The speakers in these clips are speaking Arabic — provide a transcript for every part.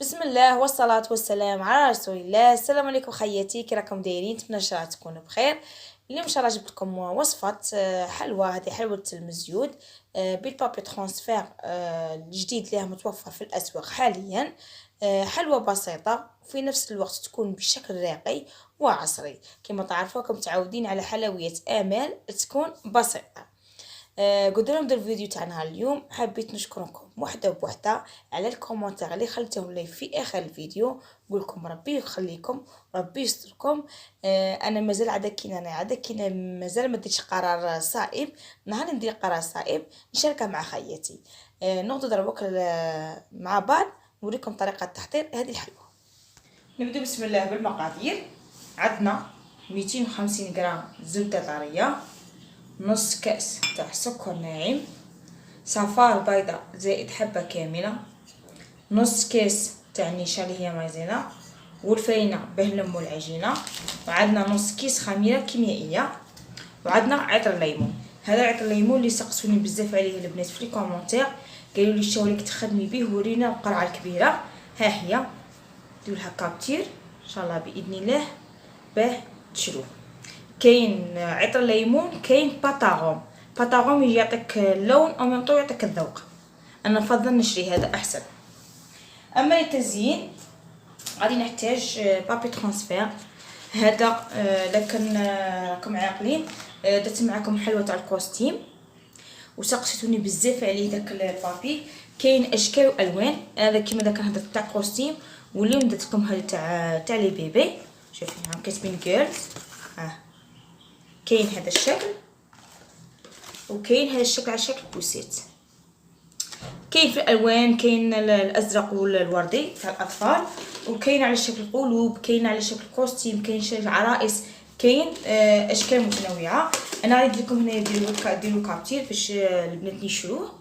بسم الله والصلاة والسلام على رسول الله. السلام عليكم خياتي، كي راكم دايرين؟ نتمنى ان شاء الله تكونوا بخير. اليوم ان شاء الله جبت لكم وصفة حلوة. هذه حلوة المزيود بالبابي ترانسفير الجديد اللي متوفر في الأسواق حاليا. حلوة بسيطة وفي نفس الوقت تكون بشكل راقي وعصري. كما تعرفوا راكم متعودين على حلويات آمال تكون بسيطة. قدرنا نبدا الفيديو تاعنا اليوم. حبيت نشكركم وحده بوحده على الكومنتار اللي خليتوه لي في اخر الفيديو. نقولكم ربي يخليكم، ربي يستركم. انا مازال عدا كينا مازال ما درتش قرار صائب. نهار ندير قرار صائب نشاركه مع خياتي. ناخذ دروك مع بعض نوريكم طريقه تحضير هذه الحلوه. نبدا بسم الله بالمقادير. عندنا 250 غرام زبده طريه، نص كأس تاع سكر ناعم، صفار بيضاء زائد حبة كاملة، نص كاس تاع النشا اللي هي مايزينا، والفرينة باه نلمو العجينة، وعندنا نص كيس خميرة كيميائية، وعندنا عطر الليمون. هذا عطر الليمون اللي سقسوني بزاف عليه البنات في الكومونتير، قالوا لي شاوليك تخدمي به ورينا القرعة الكبيرة. ها هي ندير لها كابتير ان شاء الله باذن الله باه تشروه. كاين عطر الليمون، كاين باتاغوم يجي يعطيك اللون او ميم طو يعطيك الذوق. انا نفضل نشري هذا احسن. اما للتزيين غادي نحتاج بابي ترانسفير. هذا لكن راكم عاقلين درت معكم حلوه تاع الكوستيم وسقسيتوني بزاف عليه داك البابي. كاين اشكال والوان، هذا كيما داك نهضر تاع كوستيم، واليوم درت لكم هذا تاع لي بيبي. شوفي ها كاتبين جيرلز. كاين هذا الشكل وكاين هذا الشكل على شكل بوسيت. كاين في الالوان، كاين الازرق والوردي تاع الاطفال، وكاين على شكل قلوب، كاين على شكل كوستيم، كاين شكل عرائس، كاين اشكال متنوعه. انا غادي لكم هنا ديروا كابتير باش البنات يشروه.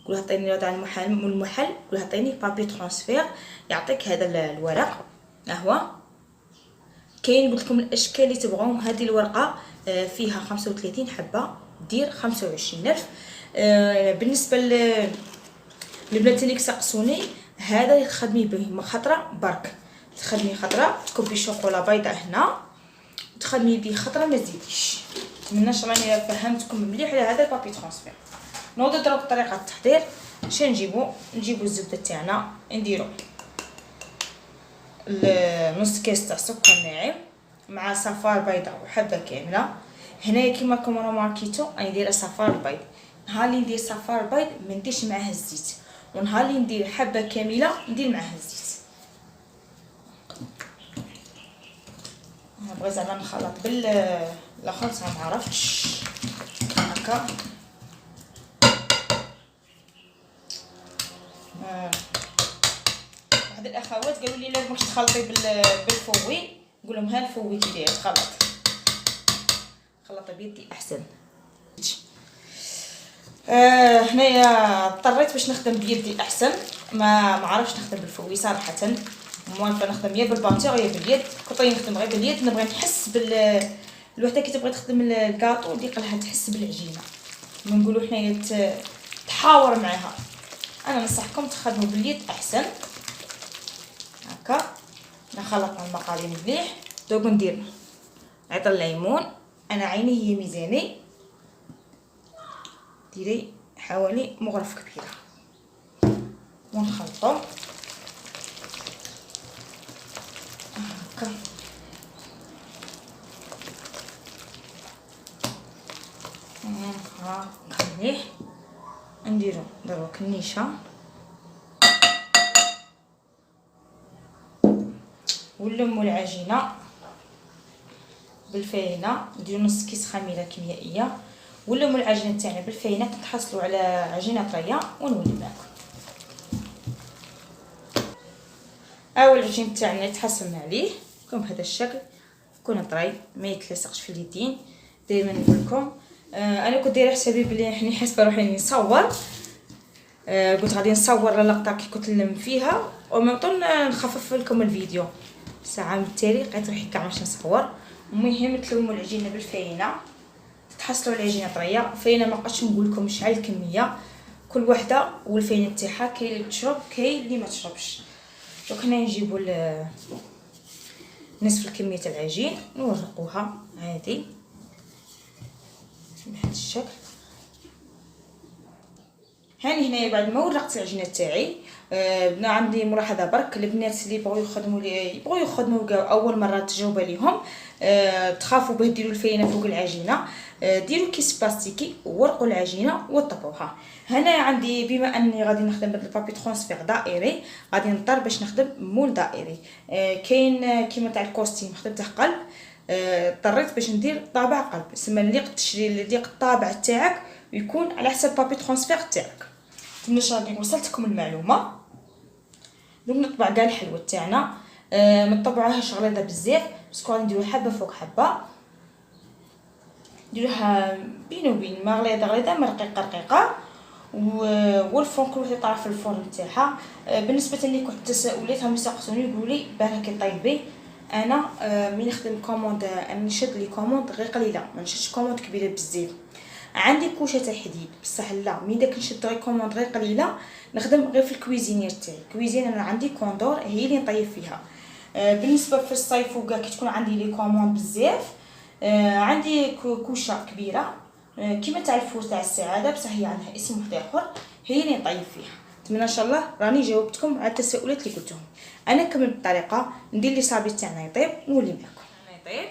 قولها عطيني تاع المحل قولها عطيني بابي ترانسفير يعطيك هذا الورق. هو كاين قلت لكم الاشكال اللي تبغوهم. هذه الورقه فيها 35 حبه، دير 25,000. بالنسبه للبنات اللي سقسوني، هذا تخدمي به خطره برك، تخدمي خطره تكبي شوكولا بيضاء هنا وتخدمي به خطره ما تزيديش. نتمنى ان شاء الله اني فهمتكم مليح على هذا البابي ترانسفير. نوض نضرب طريقه التحضير. اش نجيبو الزبده تاعنا، نديرو نص كاس تاع سكر ناعم مع صفار بيضاء وحبه كامله. هنايا كيما راكم ماركيتو انا ندير صفار بيض. نهار اللي ندير صفار بيض ما نديرش معاه الزيت، ونهار اللي ندير حبه كامله ندير معاه الزيت. نبغي زعما نخلط لاخر ما عرفتش هكا. واحد الاخوات قالوا لي لازم تخلطي بالفوي. نقول لهم ها الفوي كي داير خلطي بيدي احسن. هنايا اضطريت باش نخدم بيدي احسن، ما عرفتش نخدم بالفوي صراحه. موالفه نخدم يا بالباتور يا باليد. كنت نخدم غير باليد نبغي نحس الوحده كي تبغي تخدم الكاطو اللي قالها تحس بالعجينه، نقولوا حنايا تحاور معاها. انا ننصحكم تخدموا باليد احسن. هكا نخلط المقادير مليح. دوك ندير عطر الليمون، انا عيني هي ميزاني، ديري حوالي مغرف كبيره ونخلطو هكا. هكا مليح. نديرو دروك النشا ونلمو العجينه بالفرينه. نديرو نص كيس خميره كيميائيه ونلمو العجينه تاعنا بالفرينه تحصلوا على عجينه طريه ونولي معكم. اول العجين تاعنا يتحصلنا عليه كم بهذا الشكل، يكون طري ما يتلصقش في اليدين. دائما نقول لكم انا كنت دايره حسابي بلي حني حاسبه روحي نصور. قلت غادي نصور اللقطه كي كنت نلم فيها ومنطون نخفف لكم الفيديو. ساعه من التالي لقيت روحي كاع باش نصور. المهم تلموا العجينه بالفرينه تحصلوا على العجينه طريه. فرينه ما بقاش نقول لكم شحال الكميه، كل وحده والفرينه تاعها. كاين اللي تشرب كاين اللي ما تشربش. دوك هنا نجيبو نصف الكميه تاع العجين نورقوها عادي بهذا الشكل. هاني هنايا بعد ما ورقت العجينه تاعي بنا عندي ملاحظه برك البنات اللي يبغوا يخدموا اول مره تجربه ليهم تخافوا به ديروا الفاينه فوق العجينه، ديروا كيس بلاستيكي وورقوا العجينه وطبوها. هنا عندي بما اني غادي نخدم بالبابي ترانسفير دائري غادي نضطر باش نخدم مول دائري. كاين كيما تاع الكوستيم خدمته قلب، اضطريت باش ندير طابع قلب. سما اللي تشري اللي الطابع تاعك يكون على حسب بابي ترانسفير تاعك. نتمنى راني وصلتكم المعلومه. دوك نطبع كاع الحلوه تاعنا، ما نطبعوهاش غليظه بزاف باسكو غادي نديرو حبه فوق حبه، نديروها بين وبين، ما غليظه ما رقيقه والفرن كل واحد يطلع في الفرن تاعها. بالنسبه لكم التساؤلات هم يسقسوني يقولوا لي بارك طيبي. انا ملي نخدم كوموند انا نشد لي كوموند غير قليله، ما نشدش كوموند كبيره بزاف. عندي كوشه تاع حديد بصح لا، ملي داك نشد غير كوموند غير قليله نخدم غير في الكويزينير تاعي. الكويزين انا عندي كوندور هي اللي نطيب فيها. بالنسبه في الصيف وكاع كي تكون عندي لي كوموند بزاف عندي كوشه كبيره كيما تاع الفور تاع السعاده بصح هي عندها اسم واحد اخر هي اللي نطيب فيها. نتمنى ان شاء الله راني جاوبتكم على التساؤلات اللي قلتهم. انا نكمل بالطريقه ندير لي صابي تاعنا يطيب نولي معكم. يطيب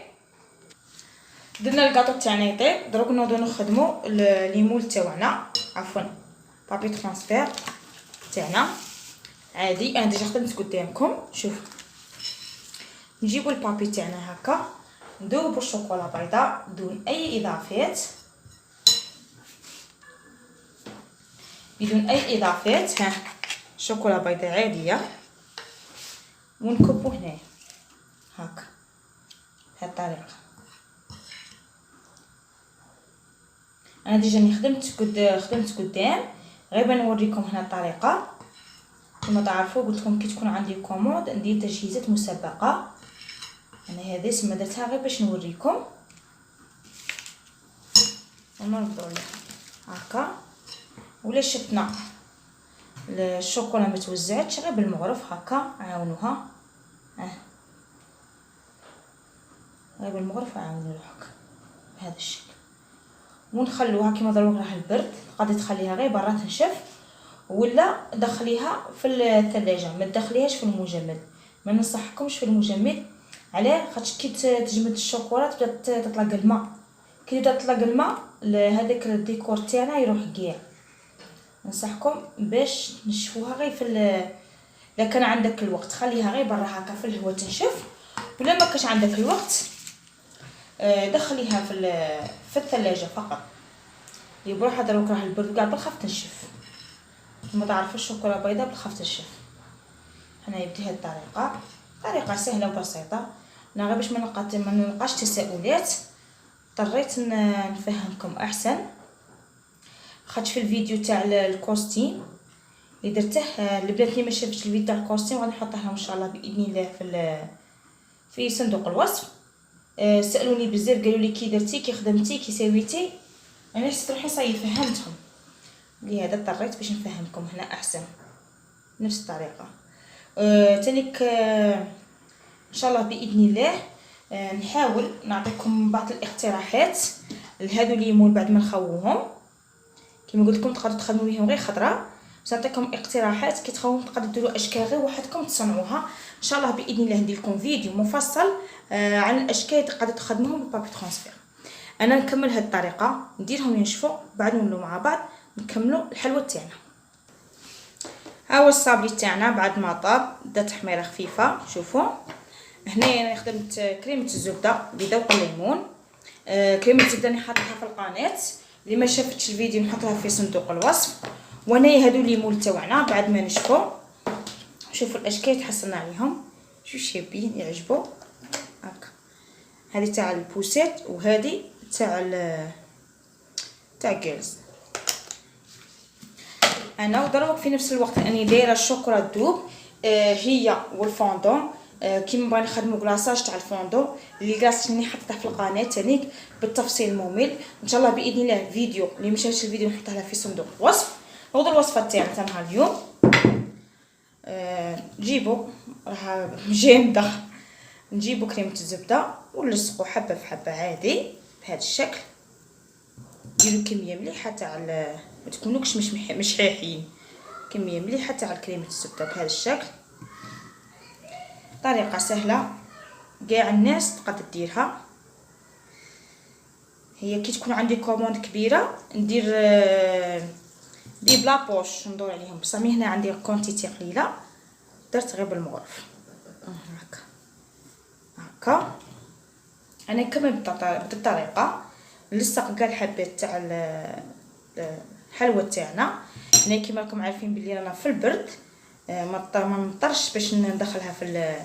درنا الكاطو تاعنا يطيب، دروك نوضو نخدموا لي مول تاعنا عفوا بابي ترانسفير تاعنا عادي. انا ديجا خدمت قدامكم. شوف نجيبوا البابي تاعنا هكا ندوبوا الشوكولا بيضاء بدون اي اضافات، بدون اي اضافات. ها شوكولا بيضاء عاديه ونكبو هنا هكا بهذه الطريقه. انا ديجا خدمت قدام غير بنوريكم هنا الطريقه. كما تعرفوا قلت لكم كي تكون عندي كوموند ندير تجهيزات مسبقه. انا هذه سما درتها غير باش نوريكم ونربطوا هكا. ولا شفنا الشوكولا ما توزعتش غير بالمغرف هكا عاونوها غير بالمغرف عاونوها هكا بهذا الشكل ونخلوها كيما ضروري راه البرد. غادي تخليها غير برا تنشف ولا دخليها في الثلاجه، ما تدخليهاش في المجمد. ما ننصحكمش في المجمد علاه خاطر كي تجمد الشوكولا تبدا تطلق الماء، كي تبدا تطلق الماء هذاك الديكور تاعنا يروح كاع. ننصحكم باش نشفوها غير في الا كان عندك الوقت خليها غير برا هكا في الهواء تنشف، ولا ما كاش عندك الوقت دخليها في الثلاجه فقط. بروحها دروك راه البرد كاع بالخف تنشف. كما تعرفوا الشوكولا بيضاء بالخف تنشف. هنا يبدي هذه الطريقه، طريقه سهله وبسيطه. انا غير باش ما نلقاش تساؤلات اضطريت نفهمكم احسن. خاطر في الفيديو تاع الكوستيم اللي درته البنات اللي ما شافتش الفيديو تاع الكوستيم غادي نحطها لهم ان شاء الله باذن الله في صندوق الوصف. سالوني بزاف قالوا لي كي درتي كي خدمتي كي سويتي. انا حسيت روحي صاي فهمتهم، لهذا اضطريت باش نفهمكم هنا احسن نفس الطريقه. تانيك ان شاء الله باذن الله نحاول نعطيكم بعض الاقتراحات لهادو ليمون بعد ما نخووهم. كما قلت لكم تقدروا تخدموا بهم غير خضره، بس نعطيكم اقتراحات كي تخوهم تقدروا ديروا اشكال غير وحدكم تصنعوها. ان شاء الله باذن الله ندير لكم فيديو مفصل عن الاشكال اللي تقدروا تخدموهم بالبابي ترانسفير. انا نكمل هذه الطريقه نديرهم ينشفوا بعد نولوا مع بعض نكملوا الحلوه تاعنا. ها هو الصابلي تاعنا بعد ما طاب بدا تحميره خفيفه. شوفوا هنايا انا خدمت كريمه الزبده بذوق الليمون. كريمه الزبده راني حاطها في القناه، اللي ما شافتش الفيديو نحطها في صندوق الوصف. وهنايا هادو ليمون تاعنا بعد ما نشفوا. شوفوا الاشكال تحصلنا عليهم شوف شابين يعجبوا هكا. هذه تاع البوسيت وهذه تاع جيرلز. انا ودروك في نفس الوقت اني دايره الشوكولا تذوب هي والفوندون. كيما بغينا نخدموا كلاصاج تاع الفوندون اللي كلاص اللي حطيته في القناه تانيك بالتفصيل ممل. ان شاء الله باذن الله فيديو اللي مشاهدش الفيديو نحطها لها في صندوق الوصف. هذا الوصفه تاعنا تاع اليوم. جيبوا راها جامده. نجيبو كريمه الزبده ونلصقو حبه في حبه عادي بهذا الشكل. ديروا كميه مليحه تاع ما تكونوكش مش حايحين، كميه مليحه تاع كريمه الزبده بهذا الشكل. طريقه سهله كاع الناس تقدر ديرها. هي كي تكون عندي كوموند كبيره ندير بلا بوش ندور عليهم، بصح هنا عندي كونتيتي قليله درت غير بالمغرف هكا هكا. انا نكمل بهذه الطريقه نلصق كاع الحبات تاع الحلوى تاعنا. هنا كيما راكم عارفين بلي رانا في البرد، ما نضطرش باش ندخلها في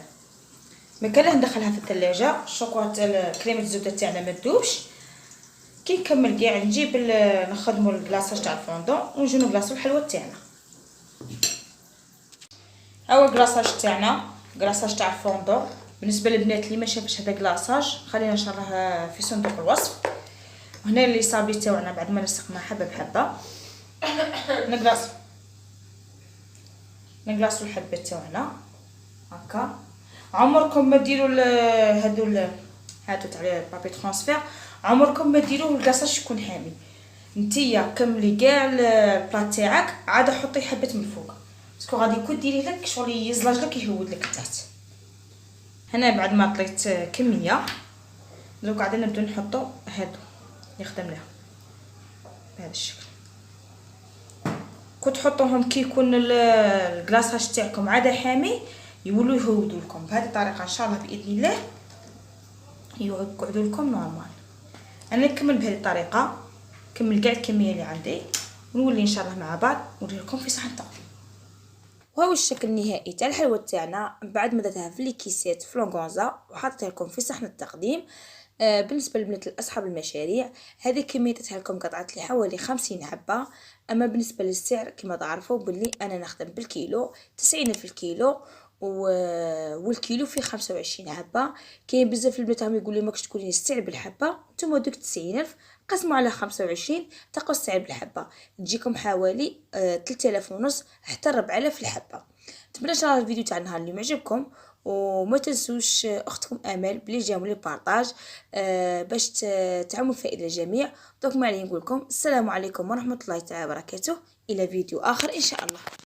ما كان ندخلها في الثلاجه. الشوكولاته كريمه الزبده تاعنا ما تذوبش. كي نكمل كاع نجيب نخدموا الكلاصاج تاع الفوندون ونجيو نكلاصوا الحلوى تاعنا. هاو الكلاصاج تاعنا، كلاصاج تاع الفوندون. بالنسبه للبنات اللي ما شافش هذا كلاصاج خلينا ان شاء الله في صندوق الوصف. هنا اللي صابي تاعنا بعد ما لصقنا حبه بحبه نقلاصوا الحبه تاعنا هكا. عمركم ما ديروا هادو تاع بابي ترانسفير، عمركم ما ديروه الكلاصاج يكون حامي. نتيا كملي كاع البلاط تاعك عاد حطي حبه من الفوق باسكو غادي يكون ديريه لك شغل يزلاج لك يهود لك التحت. هنا بعد ما طليت كميه دروك عاد نبداو نحطو هادو اللي خدمناهم بهذا الشكل. كنت تحطوهم كي يكون الكلاصاج تاعكم عاد حامي يولوا يهودوا لكم بهذه الطريقه ان شاء الله باذن الله يقعدوا لكم نورمال. انا نكمل بهذه الطريقه، نكمل كاع الكميه اللي عندي ونولي ان شاء الله مع بعض نوري لكم في صحن تقديم. وهو الشكل النهائي تاع الحلوى تاعنا بعد ما درتها في لي كيسات في لونغوزا وحطيتها لكم في صحن التقديم. بالنسبه للبنات الاصحاب المشاريع هذه كميتها لكم قطعت لي حوالي 50 حبه. اما بالنسبه للسعر كما تعرفوا باللي انا نخدم بالكيلو 90 في الكيلو والكيلو فيه 25 حبه. كاين بزاف البنات هم يقولوا ماكش تقولين السعر بالحبه، نتوما دوك 90,000 قسموا على 25 تلقاو السعر بالحبه تجيكم حوالي 3500 حتى 4000 الحبه. نتمنى ان شاء الله الفيديو تاع النهار اليوم عجبكم، وما تنسوش اختكم امل بلي جاهم لي بارطاج باش تعموا فائده للجميع. دونك ما علي نقول لكم السلام عليكم ورحمه الله تعالى وبركاته، الى فيديو اخر ان شاء الله.